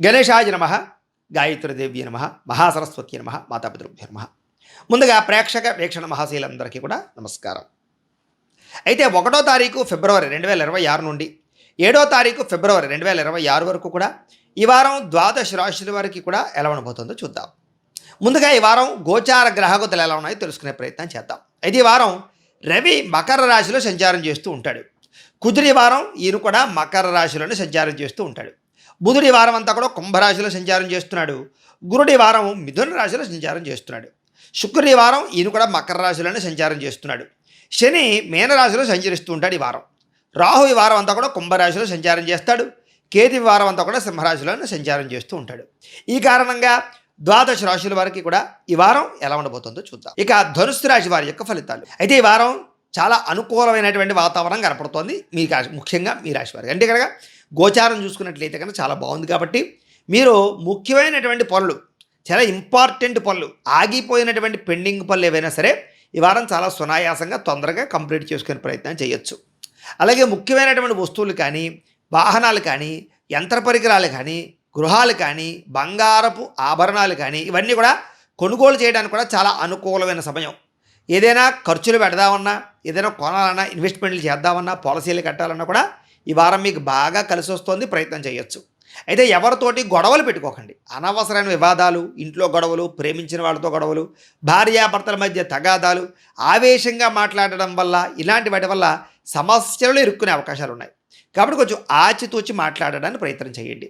గణేశాయ నమ, గాయత్రీదేవి నమ, మహాసరస్వతి నమ, మాతాపితృభ్యో నమ. ముందుగా ప్రేక్షక వీక్షణ మహాశీలందరికీ కూడా నమస్కారం. అయితే 1వ తారీఖు ఫిబ్రవరి 2026 నుండి 7వ తారీఖు ఫిబ్రవరి 2026 వరకు కూడా ఈ వారం ద్వాదశ రాశుల వారికి కూడా ఎలా ఉండబోతుందో చూద్దాం. ముందుగా ఈ వారం గోచార గ్రహగతులు ఎలా ఉన్నాయో తెలుసుకునే ప్రయత్నం చేద్దాం. అయితే ఈ వారం రవి మకర రాశిలో సంచారం చేస్తూ ఉంటాడు. కుజుడి వారం ఈయన కూడా మకర రాశిలోనే సంచారం చేస్తూ ఉంటాడు. బుధుడి వారం అంతా కూడా కుంభరాశిలో సంచారం చేస్తున్నాడు. గురుడి వారం మిథున రాశిలో సంచారం చేస్తున్నాడు. శుక్రుడి వారం ఈయన కూడా మకర రాశిలోనే సంచారం చేస్తున్నాడు. శని మీనరాశిలో సంచరిస్తూ ఉంటాడు ఈ వారం. రాహు ఈ వారం అంతా కూడా కుంభరాశిలో సంచారం చేస్తాడు. కేతు ఈ వారం అంతా కూడా సింహరాశిలోనే సంచారం చేస్తూ ఉంటాడు. ఈ కారణంగా ద్వాదశ రాశుల వారికి కూడా ఈ వారం ఎలా ఉండబోతుందో చూద్దాం. ఇక ధనుస్సు రాశి వారి యొక్క ఫలితాలు. అయితే ఈ వారం చాలా అనుకూలమైనటువంటి వాతావరణం కనపడుతోంది ముఖ్యంగా మీ రాశి వారికి. అంటే కనుక గోచారం చూసుకున్నట్లయితే కనుక చాలా బాగుంది. కాబట్టి మీరు ముఖ్యమైనటువంటి పనులు, చాలా ఇంపార్టెంట్ పనులు, ఆగిపోయినటువంటి పెండింగ్ పనులు ఏవైనా సరే ఈ వారం చాలా సునాయాసంగా తొందరగా కంప్లీట్ చేసుకునే ప్రయత్నం చేయొచ్చు. అలాగే ముఖ్యమైనటువంటి వస్తువులు కానీ, వాహనాలు కానీ, యంత్ర పరికరాలు కానీ, గృహాలు కానీ, బంగారపు ఆభరణాలు కానీ ఇవన్నీ కూడా కొనుగోలు చేయడానికి కూడా చాలా అనుకూలమైన సమయం. ఏదైనా ఖర్చులు పెడదామన్నా, ఏదైనా కొనాలన్నా, ఇన్వెస్ట్మెంట్లు చేద్దామన్నా, పాలసీలు కట్టాలన్నా కూడా ఈ వారం మీకు బాగా కలిసి వస్తుంది, ప్రయత్నం చేయొచ్చు. అయితే ఎవరితోటి గొడవలు పెట్టుకోకండి. అనవసరమైన వివాదాలు, ఇంట్లో గొడవలు, ప్రేమించిన వాళ్ళతో గొడవలు, భార్యాభర్తల మధ్య తగాదాలు, ఆవేశంగా మాట్లాడడం వల్ల, ఇలాంటి వాటి వల్ల సమస్యలు ఇరుక్కునే అవకాశాలు ఉన్నాయి. కాబట్టి కొంచెం ఆచితూచి మాట్లాడడానికి ప్రయత్నం చేయండి.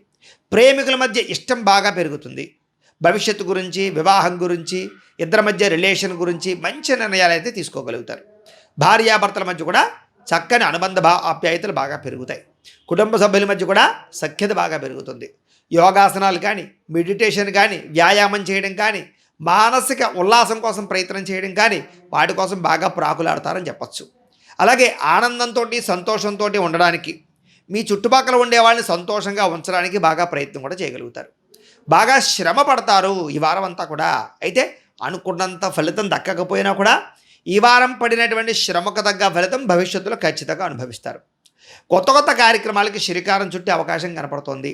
ప్రేమికుల మధ్య ఇష్టం బాగా పెరుగుతుంది. భవిష్యత్తు గురించి, వివాహం గురించి, ఇద్దరి మధ్య రిలేషన్ గురించి మంచి నిర్ణయాలు అయితే తీసుకోగలుగుతారు. భార్యాభర్తల మధ్య కూడా చక్కని అనుబంధ ఆప్యాయతలు బాగా పెరుగుతాయి. కుటుంబ సభ్యుల మధ్య కూడా సఖ్యత బాగా పెరుగుతుంది. యోగాసనాలు కానీ, మెడిటేషన్ కానీ, వ్యాయామం చేయడం కానీ, మానసిక ఉల్లాసం కోసం ప్రయత్నం చేయడం కానీ వాటి కోసం బాగా ప్రాకులాడతారని చెప్పచ్చు. అలాగే ఆనందంతో, సంతోషంతో ఉండడానికి, మీ చుట్టుపక్కల ఉండే వాళ్ళని సంతోషంగా ఉంచడానికి బాగా ప్రయత్నం కూడా చేయగలుగుతారు. బాగా శ్రమ పడతారు ఈ వారం అంతా కూడా. అయితే అనుకున్నంత ఫలితం దక్కకపోయినా కూడా ఈ వారం పడినటువంటి శ్రమకు తగ్గ ఫలితం భవిష్యత్తులో ఖచ్చితంగా అనుభవిస్తారు. కొత్త కొత్త కార్యక్రమాలకి శ్రీకారం చుట్టే అవకాశం కనపడుతోంది.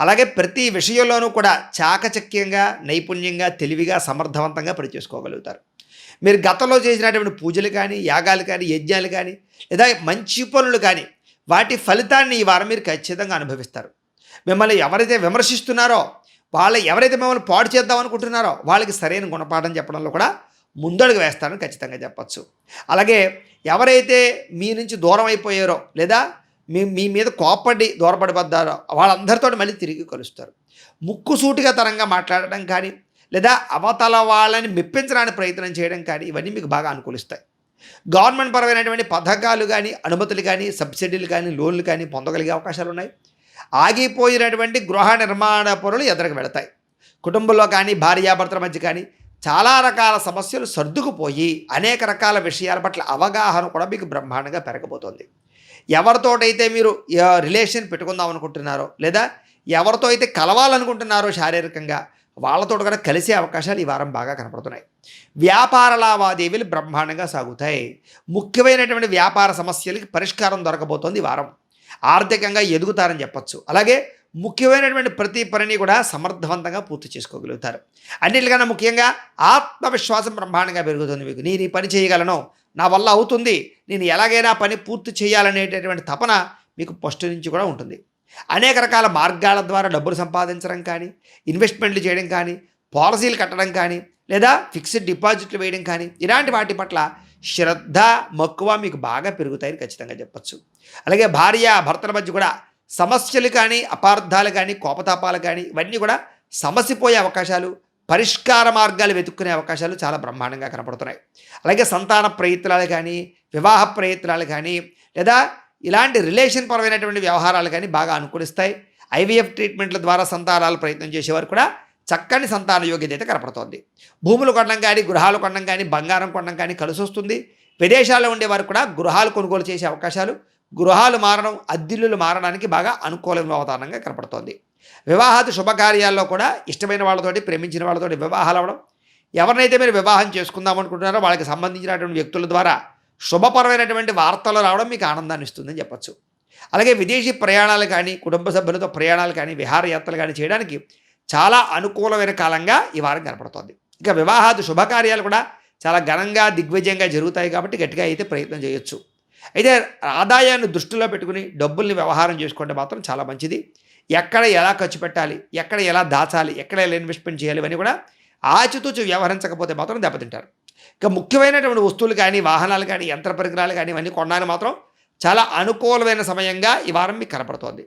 అలాగే ప్రతి విషయంలోనూ కూడా చాకచక్యంగా, నైపుణ్యంగా, తెలివిగా, సమర్థవంతంగా పనిచేసుకోగలుగుతారు. మీరు గతంలో చేసినటువంటి పూజలు కానీ, యాగాలు కానీ, యజ్ఞాలు కానీ, లేదా మంచి పనులు కానీ వాటి ఫలితాన్ని ఈ వారం మీరు ఖచ్చితంగా అనుభవిస్తారు. మిమ్మల్ని ఎవరైతే విమర్శిస్తున్నారో, ఎవరైతే మిమ్మల్ని పాడు చేద్దాం అనుకుంటున్నారో వాళ్ళకి సరైన గుణపాఠం చెప్పడంలో కూడా ముందడుగు వేస్తారని ఖచ్చితంగా చెప్పచ్చు. అలాగే ఎవరైతే మీ నుంచి దూరం అయిపోయారో, లేదా మీ మీద కోపడి దూరపడిపోద్దారో వాళ్ళందరితో మళ్ళీ తిరిగి కలుస్తారు. ముక్కుసూటిగా తరంగా మాట్లాడడం కానీ, లేదా అవతల వాళ్ళని మెప్పించడానికి ప్రయత్నం చేయడం కానీ ఇవన్నీ మీకు బాగా అనుకూలిస్తాయి. గవర్నమెంట్ పరమైనటువంటి పథకాలు కానీ, అనుమతులు కానీ, సబ్సిడీలు కానీ, లోన్లు కానీ పొందగలిగే అవకాశాలు ఉన్నాయి. ఆగిపోయినటువంటి గృహ నిర్మాణ పనులు ఎదురుకు వెళతాయి. కుటుంబంలో కానీ, భార్యాభర్తల మధ్య కానీ చాలా రకాల సమస్యలు సర్దుకుపోయి అనేక రకాల విషయాల పట్ల అవగాహన కూడా మీకు బ్రహ్మాండంగా పెరగబోతోంది. ఎవరితోటైతే మీరు రిలేషన్ పెట్టుకుందాం అనుకుంటున్నారో, లేదా ఎవరితో అయితే కలవాలనుకుంటున్నారో శారీరకంగా, వాళ్ళతో కూడా కలిసే అవకాశాలు ఈ వారం బాగా కనపడుతున్నాయి. వ్యాపార లావాదేవీలు బ్రహ్మాండంగా సాగుతాయి. ముఖ్యమైనటువంటి వ్యాపార సమస్యలకి పరిష్కారం దొరకబోతోంది ఈ వారం. ఆర్థికంగా ఎదుగుతారని చెప్పచ్చు. అలాగే ముఖ్యమైనటువంటి ప్రతి పనిని కూడా సమర్థవంతంగా పూర్తి చేసుకోగలుగుతారు. అన్నిటికన్నా ముఖ్యంగా ఆత్మవిశ్వాసం బ్రహ్మాండంగా పెరుగుతుంది. మీకు నేను ఈ పని చేయగలను, నా వల్ల అవుతుంది, నేను ఎలాగైనా పని పూర్తి చేయాలనేటటువంటి తపన మీకు ఫస్ట్ నుంచి కూడా ఉంటుంది. అనేక రకాల మార్గాల ద్వారా డబ్బులు సంపాదించడం కానీ, ఇన్వెస్ట్మెంట్లు చేయడం కానీ, పాలసీలు కట్టడం కానీ, లేదా ఫిక్స్డ్ డిపాజిట్లు వేయడం కానీ ఇలాంటి వాటి పట్ల శ్రద్ధ, మక్కువ మీకు బాగా పెరుగుతాయని ఖచ్చితంగా చెప్పచ్చు. అలాగే భార్య భర్తల మధ్య కూడా సమస్యలు కానీ, అపార్థాలు కానీ, కోపతాపాలు కానీ ఇవన్నీ కూడా సమసిపోయే అవకాశాలు, పరిష్కార మార్గాలు వెతుక్కునే అవకాశాలు చాలా బ్రహ్మాండంగా కనపడుతున్నాయి. అలాగే సంతాన ప్రయత్నాలు కానీ, వివాహ ప్రయత్నాలు కానీ, లేదా ఇలాంటి రిలేషన్ పరమైనటువంటి వ్యవహారాలు కానీ బాగా అనుకూలిస్తాయి. ఐవీఎఫ్ ట్రీట్మెంట్ల ద్వారా సంతానాలు ప్రయత్నం చేసేవారు కూడా చక్కని సంతాన యోగ్యత అయితే కనపడుతోంది. భూములు కొనడం కానీ, గృహాలు కొనడం కానీ, బంగారం కొనడం కానీ కలిసి వస్తుంది. విదేశాల్లో ఉండేవారు కూడా గృహాలు కొనుగోలు చేసే అవకాశాలు, గృహాలు మారడం, అద్దిల్లులు మారడానికి బాగా అనుకూలమైన వాతావరణంగా కనపడుతోంది. వివాహాది శుభకార్యాల్లో కూడా ఇష్టమైన వాళ్ళతోటి, ప్రేమించిన వాళ్ళతోటి వివాహాలు అవ్వడం, ఎవరినైతే మీరు వివాహం చేసుకుందాం అనుకుంటున్నారో వాళ్ళకి సంబంధించినటువంటి వ్యక్తుల ద్వారా శుభపరమైనటువంటి వార్తలు రావడం మీకు ఆనందాన్ని ఇస్తుందని చెప్పచ్చు. అలాగే విదేశీ ప్రయాణాలు కానీ, కుటుంబ సభ్యులతో ప్రయాణాలు కానీ, విహారయాత్రలు కానీ చేయడానికి చాలా అనుకూలమైన కాలంగా ఈ వారం కనపడుతోంది. ఇక వివాహాది శుభకార్యాలు కూడా చాలా ఘనంగా, దిగ్విజయంగా జరుగుతాయి కాబట్టి గట్టిగా అయితే ప్రయత్నం చేయొచ్చు. అయితే ఆదాయాన్ని దృష్టిలో పెట్టుకుని డబ్బుల్ని వ్యవహారం చేసుకుంటే మాత్రం చాలా మంచిది. ఎక్కడ ఎలా ఖర్చు పెట్టాలి, ఎక్కడ ఎలా దాచాలి, ఎక్కడ ఎలా ఇన్వెస్ట్మెంట్ చేయాలి ఇవన్నీ కూడా ఆచితూచి వ్యవహరించకపోతే మాత్రం దెబ్బతింటారు. ఇక ముఖ్యమైనటువంటి వస్తువులు కానీ, వాహనాలు కానీ, యంత్ర పరికరాలు కానీ ఇవన్నీ కొనడానికి మాత్రం చాలా అనుకూలమైన సమయంగా ఈ వారం మీకు కనపడుతోంది.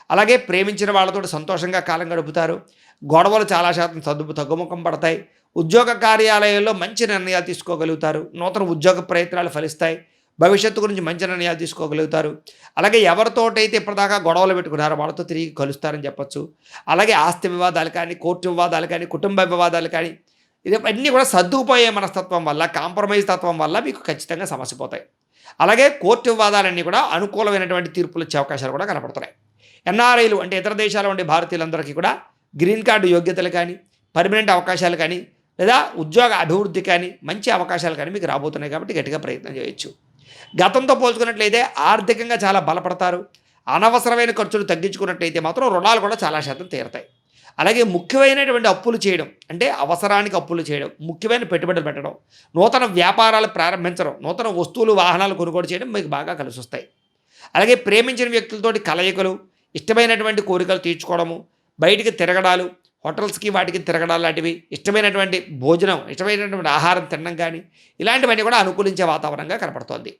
అలాగే ప్రేమించిన వాళ్ళతో సంతోషంగా కాలం గడుపుతారు. గొడవలు చాలా శాతం తగ్గుముఖం పడతాయి. ఉద్యోగ కార్యాలయాల్లో మంచి నిర్ణయాలు తీసుకోగలుగుతారు. నూతన ఉద్యోగ ప్రయత్నాలు ఫలిస్తాయి. భవిష్యత్తు గురించి మంచి నిర్ణయాలు తీసుకోగలుగుతారు. అలాగే ఎవరితోటైతే ఇప్పటిదాకా గొడవలు పెట్టుకున్నారో వాళ్ళతో తిరిగి కలుస్తారని చెప్పొచ్చు. అలాగే ఆస్తి వివాదాలు కానీ, కోర్టు వివాదాలు కానీ, కుటుంబ వివాదాలు కానీ ఇవన్నీ కూడా సర్దుకుపోయే మనస్తత్వం వల్ల, కాంప్రమైజ్ తత్వం వల్ల మీకు ఖచ్చితంగా సమస్యపోతాయి. అలాగే కోర్టు వివాదాలన్నీ కూడా అనుకూలమైనటువంటి తీర్పులు ఇచ్చే అవకాశాలు కూడా కనపడుతున్నాయి. ఎన్ఆర్ఐలు అంటే ఇతర దేశాల్లో ఉండే భారతీయులందరికీ కూడా గ్రీన్ కార్డు యోగ్యతలు కానీ, పర్మనెంట్ అవకాశాలు కానీ, లేదా ఉద్యోగ అభివృద్ధి కానీ, మంచి అవకాశాలు కానీ మీకు రాబోతున్నాయి కాబట్టి గట్టిగా ప్రయత్నం చేయొచ్చు. గతంతో పోల్చుకున్నట్లయితే ఆర్థికంగా చాలా బలపడతారు. అనవసరమైన ఖర్చులు తగ్గించుకున్నట్లయితే మాత్రం రుణాలు కూడా చాలా శాతం తీరుతాయి. అలాగే ముఖ్యమైనటువంటి అప్పులు చేయడం అంటే అవసరానికి అప్పులు చేయడం, ముఖ్యమైన పెట్టుబడులు పెట్టడం, నూతన వ్యాపారాలు ప్రారంభించడం, నూతన వస్తువులు వాహనాలు కొనుగోలు చేయడం మీకు బాగా కలిసి వస్తాయి. అలాగే ప్రేమించిన వ్యక్తులతోటి కలయికలు, ఇష్టమైనటువంటి కోరికలు తీర్చుకోవడము, బయటికి తిరగడాలు, హోటల్స్కి వాటికి తిరగడాలు లాంటివి, ఇష్టమైనటువంటి భోజనం, ఇష్టమైనటువంటి ఆహారం తినడం కానీ ఇలాంటివన్నీ కూడా అనుకూలించే వాతావరణంగా కనపడుతోంది.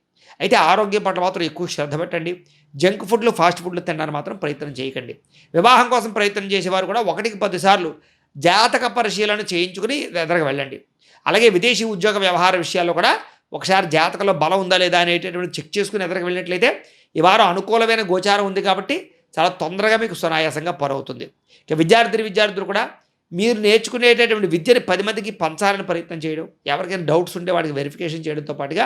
అయితే ఆరోగ్యం పట్ల మాత్రం ఎక్కువ శ్రద్ధ పెట్టండి. జంక్ ఫుడ్లు, ఫాస్ట్ ఫుడ్లు తినడానికి మాత్రం ప్రయత్నం చేయకండి. వివాహం కోసం ప్రయత్నం చేసేవారు కూడా 1కి 10 సార్లు జాతక పరిశీలన చేయించుకుని ఎదురుగా వెళ్ళండి. అలాగే విదేశీ ఉద్యోగ వ్యవహార విషయాల్లో కూడా ఒకసారి జాతకంలో బలం ఉందా లేదా అనేటటువంటి చెక్ చేసుకుని ఎదురుగా వెళ్ళినట్లయితే ఈ వారం అనుకూలమైన గోచారం ఉంది కాబట్టి చాలా తొందరగా మీకు సునాయాసంగా పరవుతుంది. ఇక విద్యార్థులు కూడా మీరు నేర్చుకునేటటువంటి విద్యని 10 మందికి పంచాలని ప్రయత్నం చేయడం, ఎవరికైనా డౌట్స్ ఉంటే వాటికి వెరిఫికేషన్ చేయడంతో పాటుగా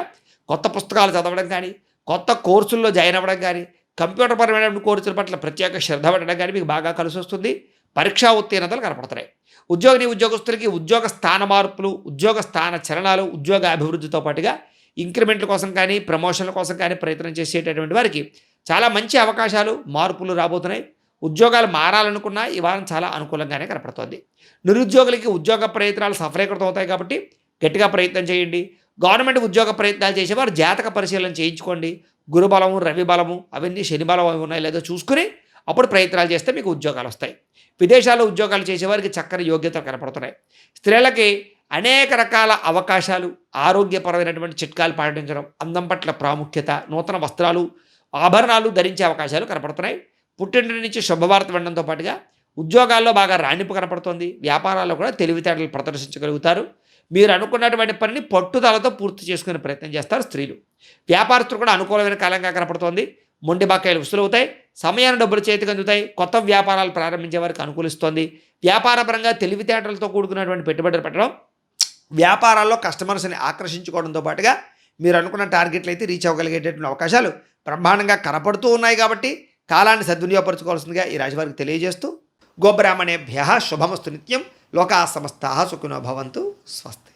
కొత్త పుస్తకాలు చదవడం కానీ, కొత్త కోర్సుల్లో జాయిన్ అవ్వడం కానీ, కంప్యూటర్ పరమైన కోర్సుల పట్ల ప్రత్యేక శ్రద్ధ పెట్టడం కానీ మీకు బాగా కలిసి వస్తుంది. పరీక్షా ఉత్తీర్ణతలు కనపడుతున్నాయి. ఉద్యోగస్తులకి ఉద్యోగ స్థాన మార్పులు, ఉద్యోగ స్థాన చలనాలు, ఉద్యోగ అభివృద్ధితో పాటుగా ఇంక్రిమెంట్ల కోసం కానీ, ప్రమోషన్ల కోసం కానీ ప్రయత్నం చేసేటటువంటి వారికి చాలా మంచి అవకాశాలు, మార్పులు రాబోతున్నాయి. ఉద్యోగాలు మారాలనుకున్నా ఈ వారం చాలా అనుకూలంగానే కనపడుతోంది. నిరుద్యోగులకి ఉద్యోగ ప్రయత్నాలు సఫలీకృతం అవుతాయి కాబట్టి గట్టిగా ప్రయత్నం చేయండి. గవర్నమెంట్ ఉద్యోగ ప్రయత్నాలు చేసేవారు జాతక పరిశీలన చేయించుకోండి. గురు బలము, రవి బలము, అవన్నీ శని బలం అవి ఉన్నాయి లేదో చూసుకుని అప్పుడు ప్రయత్నాలు చేస్తే మీకు ఉద్యోగాలు వస్తాయి. విదేశాల్లో ఉద్యోగాలు చేసేవారికి చక్కని యోగ్యతలు కనపడుతున్నాయి. స్త్రీలకి అనేక రకాల అవకాశాలు, ఆరోగ్యపరమైనటువంటి చిట్కాలు పాటించడం, అందం పట్ల ప్రాముఖ్యత, నూతన వస్త్రాలు, ఆభరణాలు ధరించే అవకాశాలు కనపడుతున్నాయి. పుట్టింటి నుంచి శుభవార్త వినడంతో పాటుగా ఉద్యోగాల్లో బాగా రాణింపు కనపడుతుంది. వ్యాపారాల్లో కూడా తెలివితేటలు ప్రదర్శించగలుగుతారు. మీరు అనుకున్నటువంటి పనిని పట్టుదలతో పూర్తి చేసుకునే ప్రయత్నం చేస్తారు స్త్రీలు. వ్యాపారస్తులు కూడా అనుకూలమైన కాలంగా కనపడుతోంది. మొండి బకాయిలు వసూలవుతాయి. సమయాన్ని డబ్బులు చేతికి అందుతాయి. కొత్త వ్యాపారాలు ప్రారంభించే వారికి అనుకూలిస్తోంది. వ్యాపారపరంగా తెలివితేటలతో కూడుకున్నటువంటి పెట్టుబడులు పెట్టడం, వ్యాపారాల్లో కస్టమర్స్ని ఆకర్షించుకోవడంతో పాటుగా మీరు అనుకున్న టార్గెట్లు అయితే రీచ్ అవ్వగలిగేటటువంటి అవకాశాలు బ్రహ్మాండంగా కనపడుతూ ఉన్నాయి కాబట్టి కాలాన్ని సద్వినియోగపరచుకోవాల్సిందిగా ఈ రాశివారికి తెలియజేస్తూ గోబ్రాహ్మణేభ్యః శుభమస్తు నిత్యం. లోకా సమస్తాః సుఖినో భవంతు. స్వస్తి.